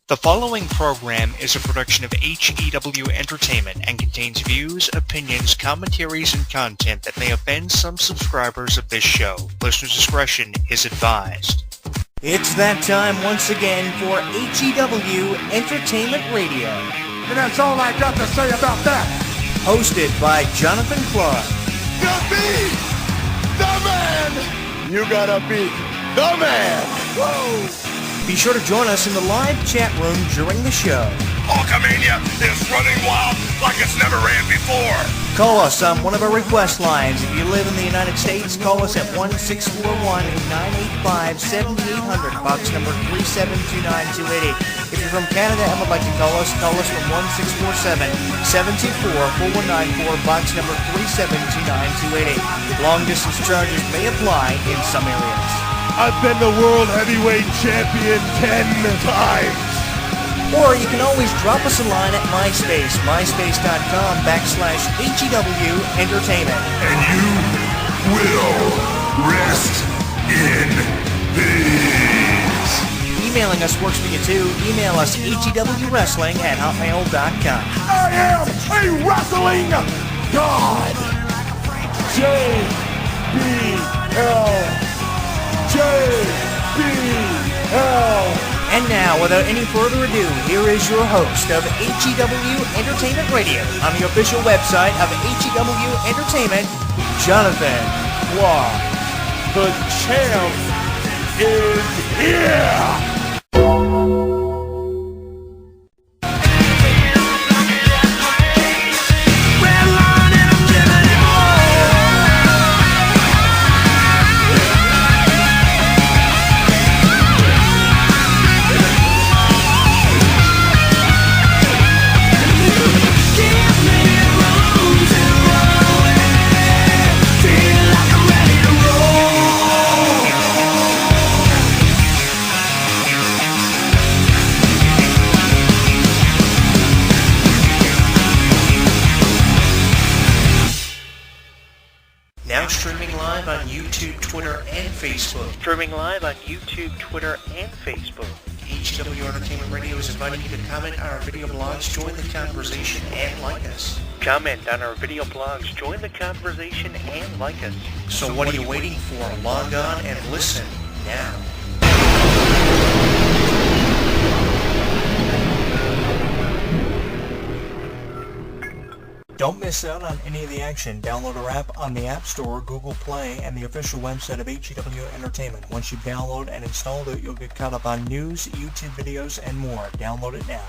The following program is a production of HEW Entertainment and contains views, opinions, commentaries, and content that may offend some subscribers of this show. Listener discretion is advised. It's that time once again for HEW Entertainment Radio. And that's all I got to say about that. Hosted by Jonathan Clarke. The beat! The man! You gotta beat the man! Whoa! Be sure to join us in the live chat room during the show. Hulkamania is running wild like it's never ran before. Call us on one of our request lines. If you live in the United States, call us at 1-641-985-7800, box number 3729288. If you're from Canada and would like to call us from 1-647-724-4194, box number 3729288. Long distance charges may apply in some areas. I've been the world heavyweight champion 10 times. Or you can always drop us a line at MySpace, myspace.com/HEW Entertainment. And you will rest in peace. Emailing us works for you too. Email us hewwrestling@hotmail.com. I am a wrestling god. JBL. And now, without any further ado, here is your host of HEW Entertainment Radio on the official website of HEW Entertainment, Jonathan Clarke. The champ is here. Streaming live on YouTube, Twitter, and Facebook. HEW Entertainment Radio is inviting you to comment on our video blogs, join the conversation, and like us. So what are you waiting for? Log on and listen now. Don't miss out on any of the action. Download our app on the App Store, Google Play, and the official website of HEW Entertainment. Once you download and install it, you'll get caught up on news, YouTube videos, and more. Download it now.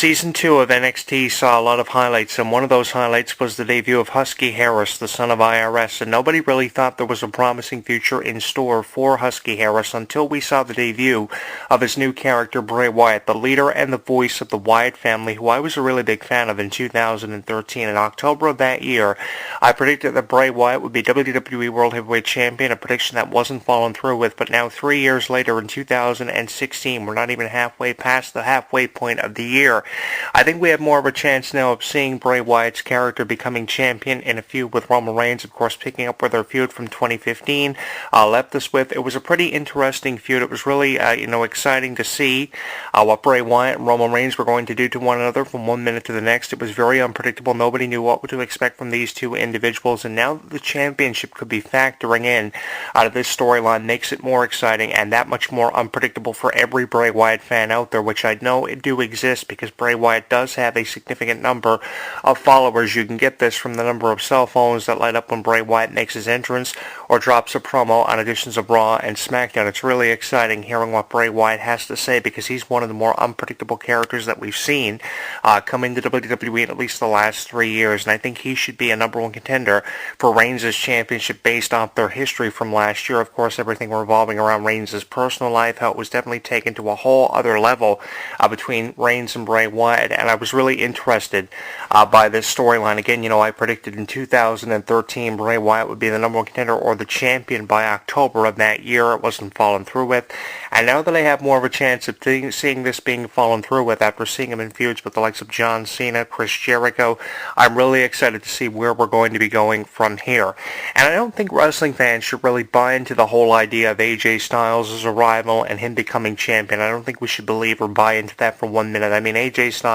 Season 2 of NXT saw a lot of highlights, and one of those highlights was the debut of Husky Harris, the son of IRS, and nobody really thought there was a promising future in store for Husky Harris until we saw the debut of his new character, Bray Wyatt, the leader and the voice of the Wyatt family, who I was a really big fan of in 2013. In October of that year, I predicted that Bray Wyatt would be WWE World Heavyweight Champion, a prediction that wasn't followed through with, but now 3 years later in 2016, we're not even halfway past the halfway point of the year. I think we have more of a chance now of seeing Bray Wyatt's character becoming champion in a feud with Roman Reigns, of course picking up where their feud from 2015 left us with. It was a pretty interesting feud. It was really, exciting to see what Bray Wyatt and Roman Reigns were going to do to one another from one minute to the next. It was very unpredictable. Nobody knew what to expect from these two individuals, and now that the championship could be factoring in out of this storyline makes it more exciting and that much more unpredictable for every Bray Wyatt fan out there, which I know it do exist because Bray Wyatt does have a significant number of followers. You can get this from the number of cell phones that light up when Bray Wyatt makes his entrance or drops a promo on editions of Raw and SmackDown. It's really exciting hearing what Bray Wyatt has to say because he's one of the more unpredictable characters that we've seen come into WWE in at least the last 3 years, and I think he should be a number one contender for Reigns' championship based off their history from last year. Of course, everything revolving around Reigns' personal life, how it was definitely taken to a whole other level between Reigns and Bray Wyatt, and I was really interested by this storyline. Again, I predicted in 2013 Bray Wyatt would be the number one contender or the champion by October of that year. It wasn't followed through with, and now that I have more of a chance of seeing this being followed through with after seeing him in feuds with the likes of John Cena, Chris Jericho, I'm really excited to see where we're going to be going from here. And I don't think wrestling fans should really buy into the whole idea of AJ Styles' arrival and him becoming champion. I don't think we should believe or buy into that for 1 minute. I mean, AJ Styles,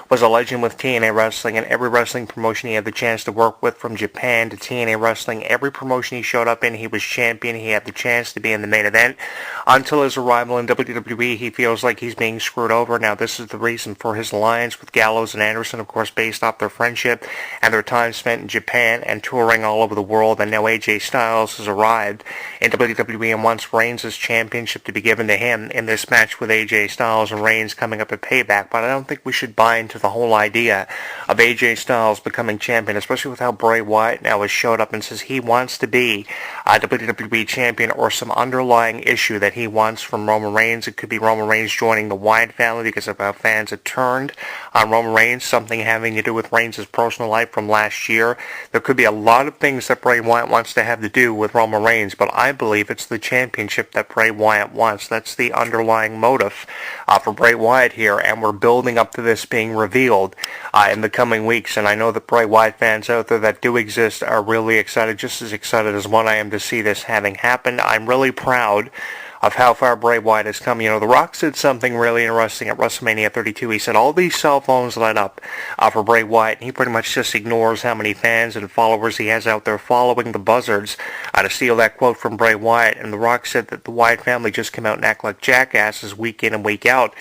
was a legend with TNA Wrestling, and every wrestling promotion he had the chance to work with, from Japan to TNA Wrestling, every promotion he showed up in, he was champion. He had the chance to be in the main event. Until his arrival in WWE, he feels like he's being screwed over. Now, this is the reason for his alliance with Gallows and Anderson, of course, based off their friendship and their time spent in Japan and touring all over the world. And now AJ Styles has arrived in WWE and wants Reigns' championship to be given to him in this match with AJ Styles and Reigns coming up at Payback. But I don't think we should buy into the whole idea of AJ Styles becoming champion, especially with how Bray Wyatt now has showed up and says he wants to be a WWE champion, or some underlying issue that he wants from Roman Reigns. It could be Roman Reigns joining the Wyatt family because of how fans have turned on Roman Reigns, something having to do with Reigns' personal life from last year. There could be a lot of things that Bray Wyatt wants to have to do with Roman Reigns, but I believe it's the championship that Bray Wyatt wants. That's the underlying motive for Bray Wyatt here, and we're building up to this being revealed in the coming weeks, and I know that Bray Wyatt fans out there that do exist are really excited, just as excited as what I am to see this having happened. I'm really proud of how far Bray Wyatt has come. The Rock said something really interesting at WrestleMania 32. He said all these cell phones light up for Bray Wyatt, and he pretty much just ignores how many fans and followers he has out there following the buzzards to steal that quote from Bray Wyatt. And The Rock said that the Wyatt family just come out and act like jackasses week in and week out.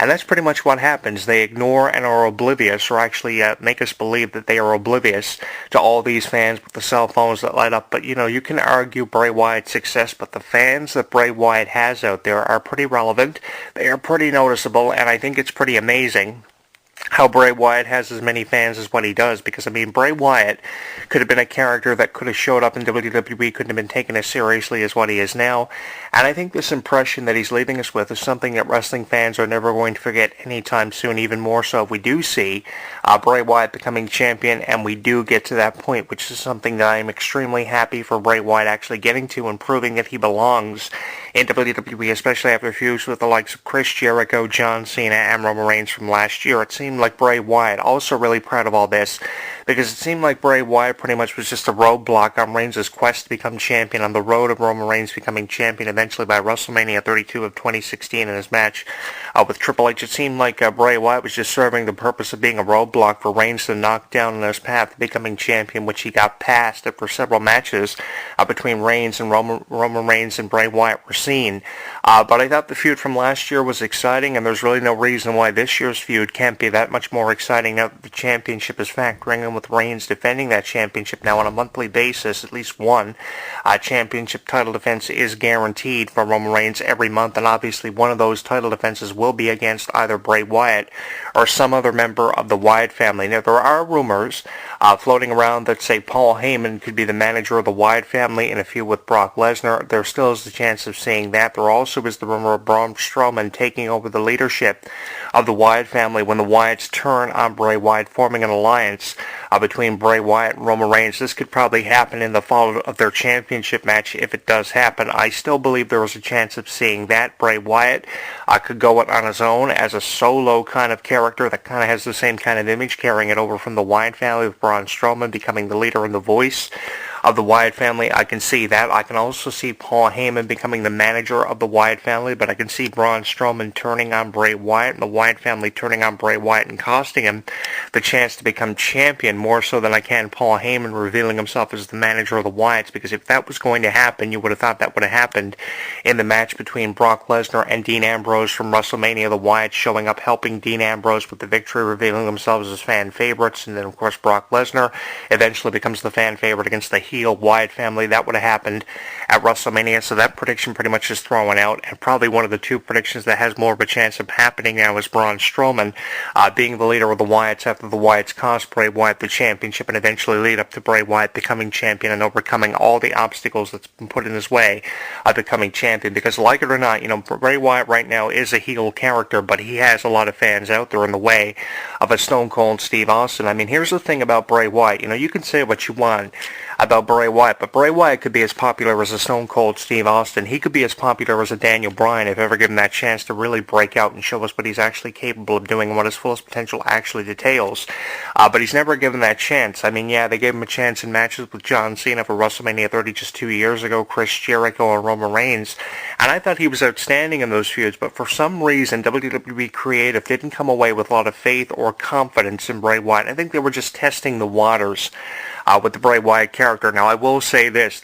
And that's pretty much what happens. They ignore and are oblivious, or actually make us believe that they are oblivious to all these fans with the cell phones that light up. But, you can argue Bray Wyatt's success, but the fans that Bray Wyatt has out there are pretty relevant. They are pretty noticeable, and I think it's pretty amazing how Bray Wyatt has as many fans as what he does, because, Bray Wyatt could have been a character that could have showed up in WWE, couldn't have been taken as seriously as what he is now, and I think this impression that he's leaving us with is something that wrestling fans are never going to forget anytime soon, even more so if we do see Bray Wyatt becoming champion, and we do get to that point, which is something that I am extremely happy for Bray Wyatt actually getting to and proving that he belongs in WWE, especially after feuds with the likes of Chris Jericho, John Cena, and Roman Reigns from last year. It seemed like Bray Wyatt, also really proud of all this, because it seemed like Bray Wyatt pretty much was just a roadblock on Reigns' quest to become champion, on the road of Roman Reigns becoming champion eventually by WrestleMania 32 of 2016 in his match with Triple H. It seemed like Bray Wyatt was just serving the purpose of being a roadblock for Reigns to knock down on his path to becoming champion, which he got past after several matches between Reigns and Roman Reigns and Bray Wyatt were seen. But I thought the feud from last year was exciting, and there's really no reason why this year's feud can't be that that much more exciting now that the championship is factoring in with Reigns defending that championship now on a monthly basis. At least one championship title defense is guaranteed for Roman Reigns every month, and obviously one of those title defenses will be against either Bray Wyatt or some other member of the Wyatt family. Now, there are rumors floating around that say Paul Heyman could be the manager of the Wyatt family in a feud with Brock Lesnar. There still is the chance of seeing that. There also is the rumor of Braun Strowman taking over the leadership of the Wyatt family when the Wyatts turn on Bray Wyatt, forming an alliance between Bray Wyatt and Roman Reigns. This could probably happen in the fall of their championship match if it does happen. I still believe there is a chance of seeing that. Bray Wyatt could go it on his own as a solo kind of character that kind of has the same kind of image, carrying it over from the Wyatt family with Braun Strowman becoming the leader and the voice of the Wyatt family. I can see that. I can also see Paul Heyman becoming the manager of the Wyatt family, but I can see Braun Strowman turning on Bray Wyatt and the Wyatt family turning on Bray Wyatt and costing him the chance to become champion, more so than I can Paul Heyman revealing himself as the manager of the Wyatts, because if that was going to happen, you would have thought that would have happened in the match between Brock Lesnar and Dean Ambrose from WrestleMania. The Wyatts showing up, helping Dean Ambrose with the victory, revealing themselves as fan favorites, and then of course Brock Lesnar eventually becomes the fan favorite against the heel Wyatt family. That would have happened at WrestleMania, so that prediction pretty much is thrown out, and probably one of the two predictions that has more of a chance of happening now is Braun Strowman being the leader of the Wyatts after the Wyatts cost Bray Wyatt the championship and eventually lead up to Bray Wyatt becoming champion and overcoming all the obstacles that's been put in his way of becoming champion. Because like it or not, Bray Wyatt right now is a heel character, but he has a lot of fans out there in the way of a Stone Cold Steve Austin. I mean, here's the thing about Bray Wyatt. You can say what you want about Bray Wyatt, but Bray Wyatt could be as popular as a Stone Cold Steve Austin. He could be as popular as a Daniel Bryan if ever given that chance to really break out and show us what he's actually capable of doing and what his fullest potential actually details. But he's never given that chance. I mean, yeah, they gave him a chance in matches with John Cena for WrestleMania 30 just 2 years ago, Chris Jericho and Roman Reigns, and I thought he was outstanding in those feuds, but for some reason, WWE Creative didn't come away with a lot of faith or confidence in Bray Wyatt. I think they were just testing the waters with the Bray Wyatt character. Now, I will say this